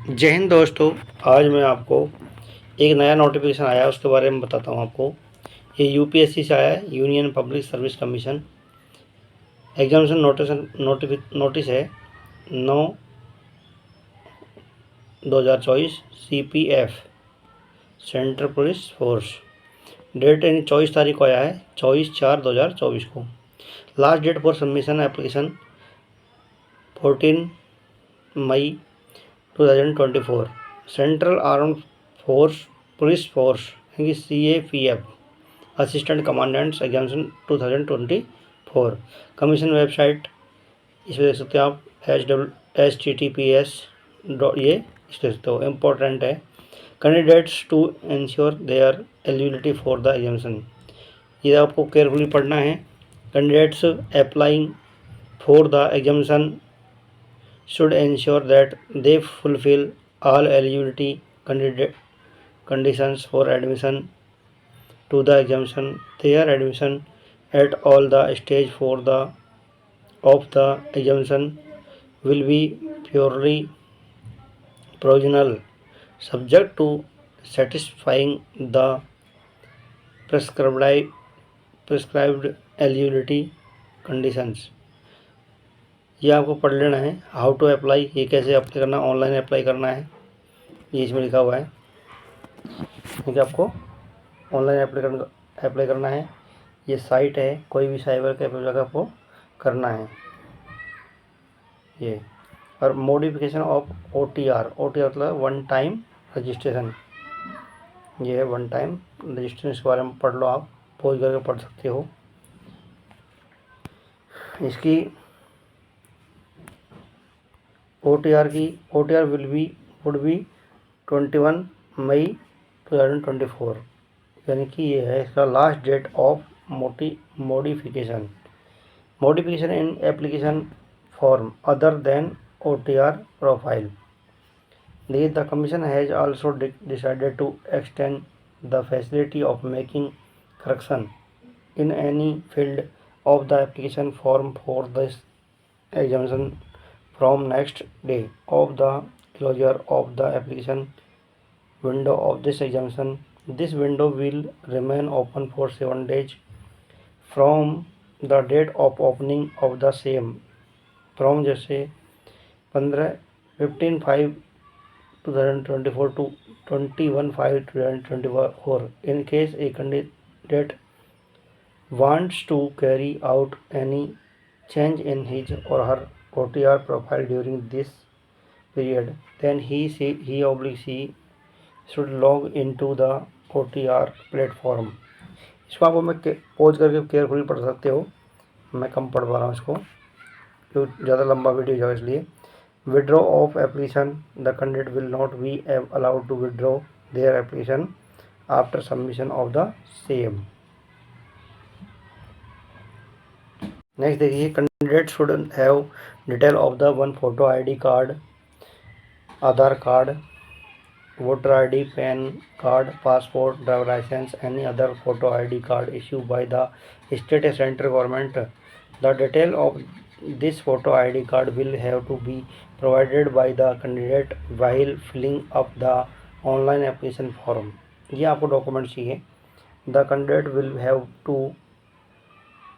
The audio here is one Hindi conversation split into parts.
जय हिंद दोस्तों। आज मैं आपको एक नया नोटिफिकेशन आया है उसके बारे में बताता हूँ आपको। ये यूपीएससी से आया है, union public service commission. Examination notice है 9/2024 CPF central police force. Date यानी 24 तारीख को आया है, 24/4/2024 को। Last date for submission application 14 May 2024। Central armed force police force CAPF assistant commandants examination 2024। Commission website इस पर देख सकते हो आप, HTTPS ये इस देख सकते हो। इम्पोर्टेंट है candidates to ensure their eligibility for the examination. ये आपको केयरफुली पढ़ना है। Candidates applying for the examination should ensure that they fulfill all eligibility conditions for admission to the examination. Their admission at all the stage of the examination will be purely provisional, subject to satisfying the prescribed eligibility conditions. ये आपको पढ़ लेना है। हाउ टू अप्लाई, ये कैसे अप्लाई करना, ऑनलाइन अप्लाई करना है, ये इसमें लिखा हुआ है। क्योंकि आपको ऑनलाइन अप्लाई करना है। ये साइट है, कोई भी साइबर कैफे जाकर आपको करना है ये। और मॉडिफिकेशन ऑफ OTR मतलब वन टाइम रजिस्ट्रेशन। ये है वन टाइम रजिस्ट्रेशन, इसके बारे में पढ़ लो आप, पॉज करके पढ़ सकते हो। इसकी OTR वुड बी 21 मई 2024, यानी कि ये है इसका last date of modification in application form other than OTR profile. The commission has also decided to extend the facility of making correction in any field of the application form for this examination from next day of the closure of the application window of this examination. This window will remain open for 7 days from the date of opening of the same, from जैसे 15/5/2024 to 21/5/2024. In case a candidate wants to carry out any change in his or her OTR profile during this period, then he or she should log into the OTR platform. इसको आपको मैं पॉज करके केयरफुली पढ़ सकते हो, मैं कम पढ़ पा रहा हूँ इसको क्योंकि ज़्यादा लंबा वीडियो जाएगा इसलिए। Withdraw of application, the candidate will not be allowed to withdraw their application after submission of the same. Next देखिए, candidate should have detail of the one photo ID card, Aadhaar card, voter ID, PAN card, passport, driver licence, any other photo ID card issued by the state and central government. The detail of this photo ID card will have to be provided by the candidate while filling up the online application form. ये आपको डॉक्यूमेंट चाहिए। The candidate will have to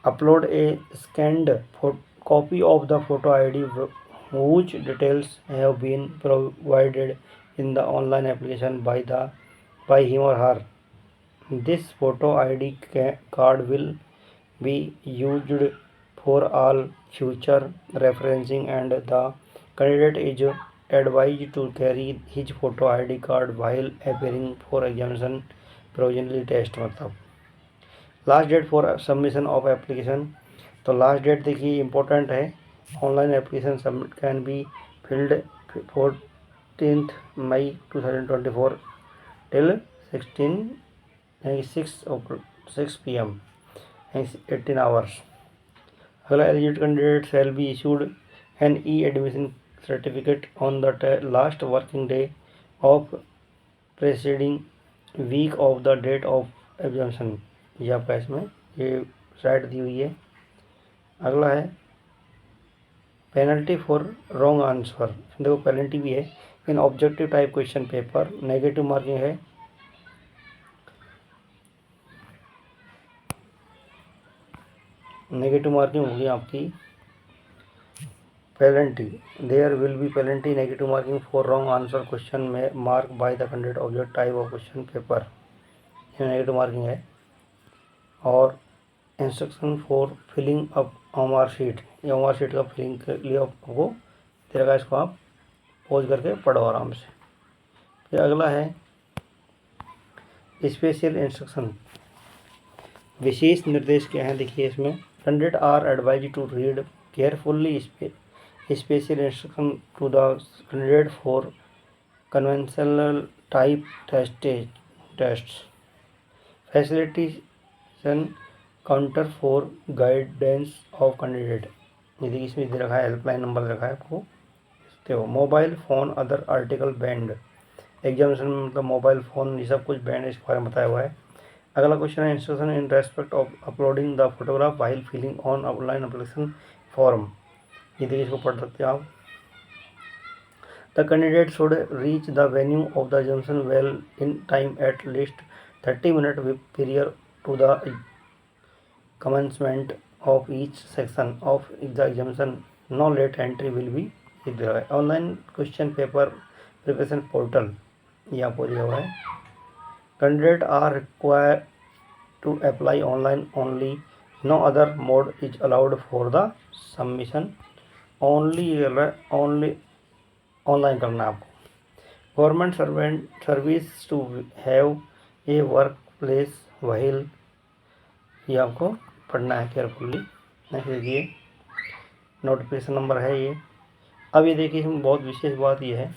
upload a scanned copy of the photo ID whose details have been provided in the online application by him or her. This photo ID card will be used for all future referencing, and the candidate is advised to carry his photo ID card while appearing for examination provisionally test। मतलब last date for submission of application, तो लास्ट डेट देखिए इंपॉर्टेंट है। Online application submit can be filled 14 May 2024 till 6 PM 18 hours. अगला, eligible candidate shall be issued an admission certificate on the last working day of preceding week of the date of examination. ये आपका इसमें ये साइट दी हुई है। अगला है पेनल्टी फॉर रॉन्ग आंसर, देखो पेनल्टी भी है। In objective type question paper. Negative marking है, नेगेटिव मार्किंग होगी आपकी penalty. There will be penalty negative marking for wrong answer question में mark by the candidate object type of question paper. ये नेगेटिव मार्किंग है। और instruction for filling up OMR sheet, ये OMR शीट का फिलिंग के लिए आपको दे रखा है, इसको आप पॉज करके पढ़ो आराम से। फिर अगला है स्पेशल इंस्ट्रक्शन, विशेष निर्देश क्या हैं देखिए इसमें। Candidate are advise to read carefully special instruction to the candidate for conventional type tests facilitation counter for guidance of candidate. यदि इसमें दे रखा है हेल्पलाइन नंबर दे रखा है आपको। तो mobile phone other article band, examination में मतलब मोबाइल फ़ोन ये सब कुछ बैंड इसके बारे में बताया हुआ है। अगला क्वेश्चन है instruction in respect of uploading the photograph while filling on online application form. ये देखिए इसको पढ़ सकते हैं आप। The candidate should reach the venue of the examination well in time at least 30 minute period to the commencement of each section of the examination. No late entry will be online question paper preparation portal, ये आपको दिया हुआ है। Candidate are required to apply online only, no other mode is allowed for the submission. Only online करना है आपको। Government service to have a work place wheel, ये आपको पढ़ना है केयरफुल्ली। नेक्स्ट देखिए नोटिफिकेशन नंबर है ये। अब ये देखिए इसमें बहुत विशेष बात ये है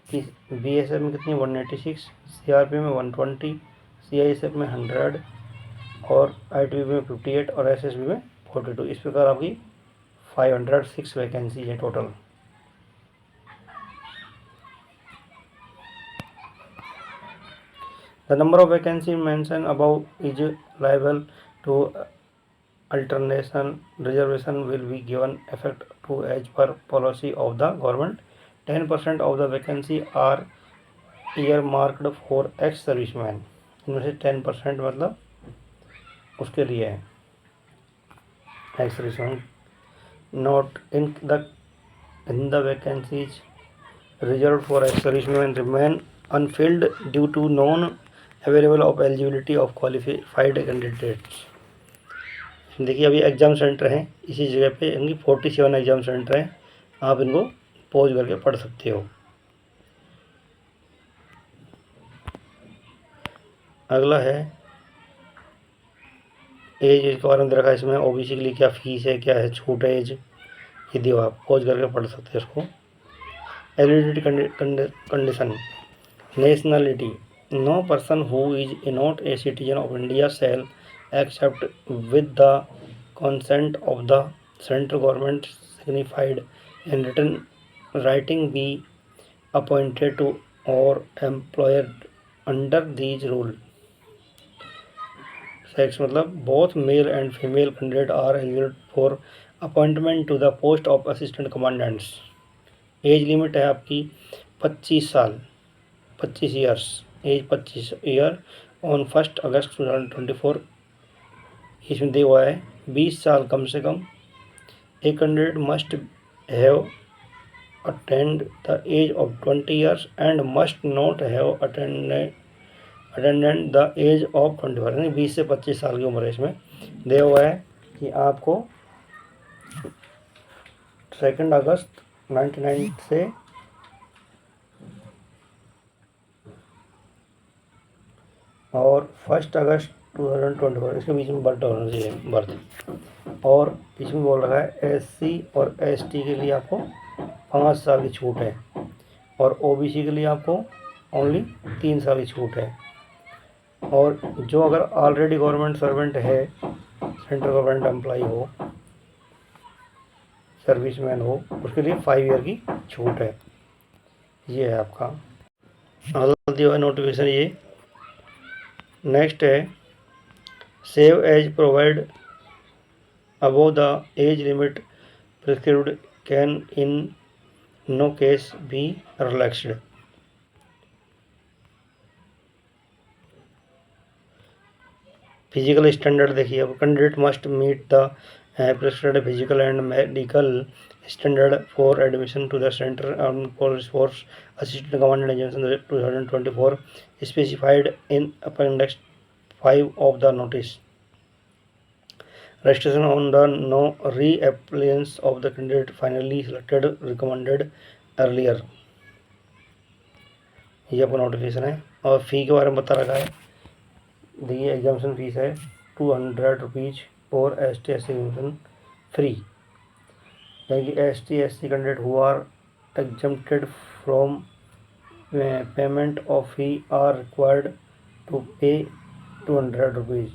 कि BSF में कितनी 186, CRP में 120, CISF में 100 और ITBP में 58 और SSB में 42। इस प्रकार आपकी 506 वैकेंसी है total. The number of vacancy mentioned above is liable to alternation. Reservation will be given effect to as per policy of the government. 10% of the vacancy are earmarked for ex serviceman। इनमें से 10% मतलब उसके लिए है ex serviceman। Not in the vacancies reserved for ex serviceman remain unfilled due to non available of eligibility of qualified candidates। देखिए अभी एग्ज़ाम सेंटर हैं इसी जगह पे, इनकी 47 एग्ज़ाम सेंटर हैं, आप इनको पॉज करके पढ़ सकते हो। अगला है एज, इसके बारे में दे रखा है इसमें। OBC के लिए क्या फ़ीस है, क्या है छूट है, एज ये दियो, आप पॉज करके पढ़ सकते हो इसको। Eligibility condition, nationality, no person who is not a citizen of India shall except with the consent of the central government signified in written writing be appointed to or employed under these rule। Sex मतलब both male and female candidate are eligible for appointment to the post of assistant commandants। Age limit है आपकी 25 साल, 25 years, age 25 year on 1 August 2024। इसमें दिया हुआ है 20 साल कम से कम। A candidate must have attend the age of 20 years and must not have attendant the age of 24, यानी 20 से 25 साल की उम्र है। इसमें दिया हुआ है कि आपको 2 अगस्त 1999 से और 1 अगस्त 2024 इसके बीच में बर्थ होना चाहिए, बर्थ। और इसमें बोल रहा है SC और ST के लिए आपको 5 साल की छूट है और OBC के लिए आपको ओनली 3 साल की छूट है। और जो अगर ऑलरेडी गवर्नमेंट सर्वेंट है, सेंट्रल गवर्नमेंट एम्प्लॉय हो, सर्विसमैन हो, उसके लिए 5 ईयर की छूट है। ये है आपका अगला दिया हुआ नोटिफिकेशन ये। नेक्स्ट है save as provide above the age limit prescribed can in no case be relaxed. Physical standard देखिए, अब candidate must meet the prescribed physical and medical standard for admission to the centre arm police force assistant commandant examination 2024 specified in appendix 5 of the notice. Restriction on the no reappliance of the candidate finally selected recommended earlier. ये आपका नोटिफिकेशन है। और फ़ी के बारे में बता रखा है, देखिए एग्जामिनेशन फीस है 200 रुपीज़ और ST SC एग्जामिनेशन फ्री, यानी कि ST SC candidate who are exempted from payment of fee are required to pay 200 rupees.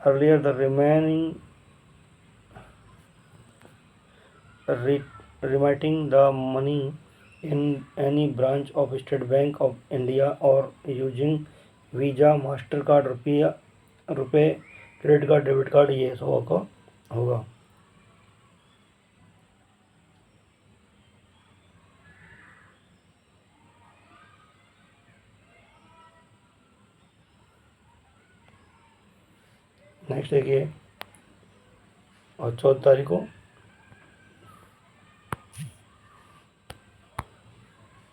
Earlier, the remaining remitting the money in any branch of State Bank of India or using Visa, Mastercard, रुपए क्रेडिट कार्ड, डेबिट कार्ड, ये सब का होगा। नेक्स्ट देखिए, और 14 तारीख को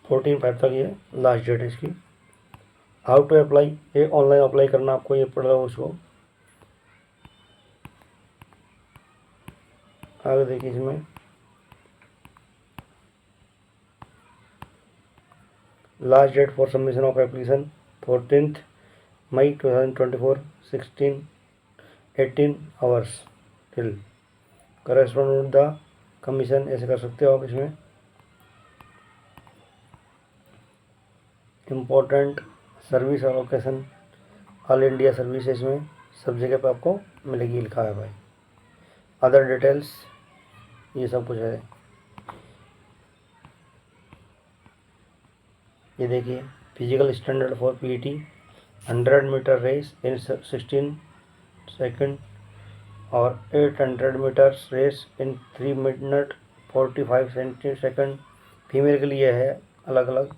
14/5 तक ये लास्ट डेट है इसकी। हाउ टू अप्लाई, ये ऑनलाइन अप्लाई करना आपको ये पड़ रहा है उसको। आगे देखिए, इसमें last date for submission of application 14 May 2024 18 hours till correspond the commission, ऐसे कर सकते हो आप। इसमें important service allocation all India service, इसमें सब जगह पे आपको मिलेगी, लिखा है भाई। अदर डिटेल्स ये सब कुछ है। ये देखिए, physical standard for PET 100 metre race in 16 second और 800 metres race in 3 minute 45 second. Female के लिए है अलग अलग।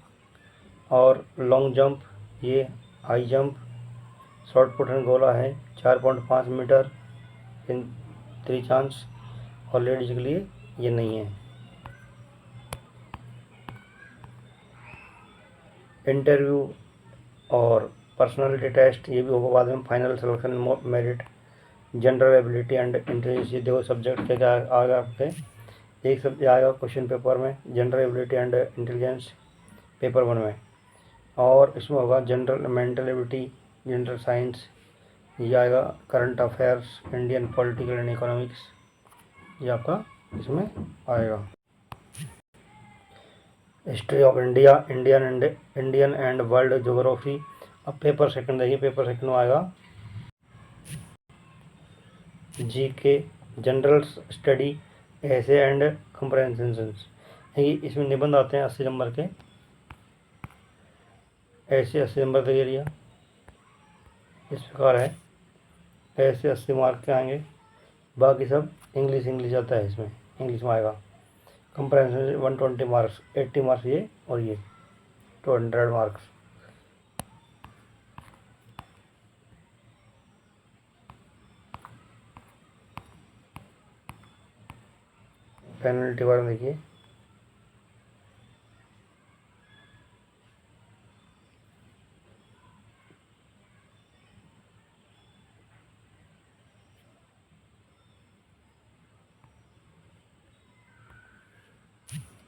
और लॉन्ग जंप, ये high jump, short put and गोला है 4.5 मीटर इन 3 चांस, और लेडीज के लिए ये नहीं है। इंटरव्यू और पर्सनालिटी टेस्ट ये भी होगा बाद में। Final selection merit general ability and intelligence, ये देखो सब्जेक्ट क्या आएगा आपके। एक सब्जेक्ट आएगा क्वेश्चन पेपर में general ability and intelligence paper 1 में, और इसमें होगा general mental ability, general science, ये आएगा current affairs, Indian political and economics, ये आपका इसमें आएगा। History of India, Indian and world geography. अब पेपर सेकंड देखिए, पेपर सेकंड में आएगा GK, जनरल स्टडी, ऐसे एंड कंप्रहेंशंस। इसमें निबंध आते हैं 80 नंबर के, ऐसे 80 नंबर का एरिया इस प्रकार है। ऐसे 80 मार्क के आएंगे, बाकी सब इंग्लिश आता है। इसमें इंग्लिश में आएगा। कंप्रहेंशन 120 मार्क्स, 80 मार्क्स ये, और ये 200 मार्क्स। पेनल्टी बारे में देखिए,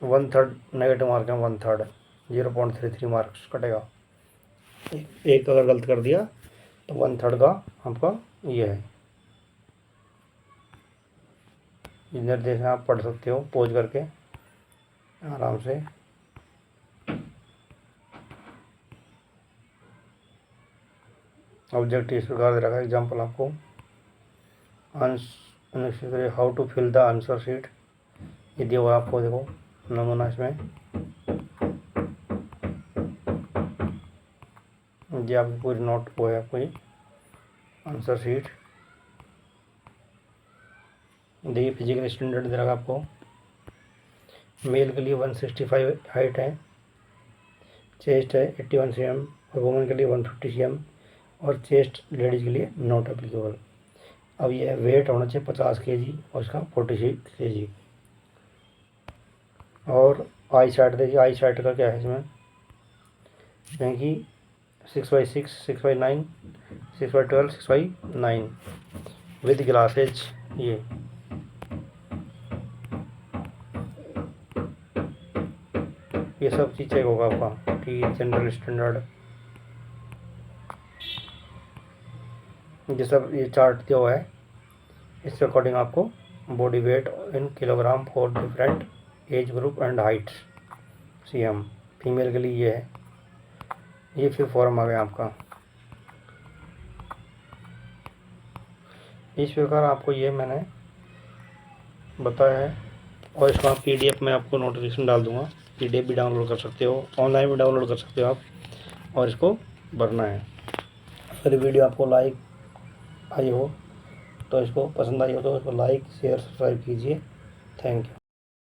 वन थर्ड नेगेटिव मार्क है, 1/3 0.33 मार्क्स कटेगा। एक अगर गलत कर दिया तो 1/3 का आपका ये है। निर्देश आप पढ़ सकते हो पोज करके आराम से। ऑब्जेक्टिव इस प्रकार दे रखा है। एग्जाम्पल आपको how to fill the answer sheet, ये दिया हुआ आपको, देखो नमूना इसमें। ये आपकी पूरी नोट वो है आपको, ये आंसर शीट। देखिए फिजिकल स्टैंडर्ड दे रखा आपको। मेल के लिए 165 हाइट है, चेस्ट है 81 cm, और वुमेन के लिए 150 cm, और चेस्ट लेडीज़ के लिए नॉट एप्लीकेबल। अब ये वेट होना चाहिए 50 kg और इसका 46 kg। और आई साइड देखिए, आई साइड का क्या है इसमें, कि 6x6, 6x9, 6x12, 6x9 with glasses. ये सब चीज़ चेक होगा आपका, टी जनरल स्टैंडर्ड, ये सब ये चार्ट दिया हुआ है। इसके अकॉर्डिंग आपको body weight in kilogram for different age group and height CM। Female के लिए ये है। ये फिर फॉर्म आ गया आपका। इस प्रकार आपको ये मैंने बताया है, और इसका PDF में आपको नोटिफिकेशन डाल दूंगा। PDF भी डाउनलोड कर सकते हो, ऑनलाइन भी डाउनलोड कर सकते हो आप, और इसको भरना है। अगर वीडियो आपको लाइक आई हो तो इसको पसंद आई हो तो इसको लाइक शेयर सब्सक्राइब कीजिए। Thank you.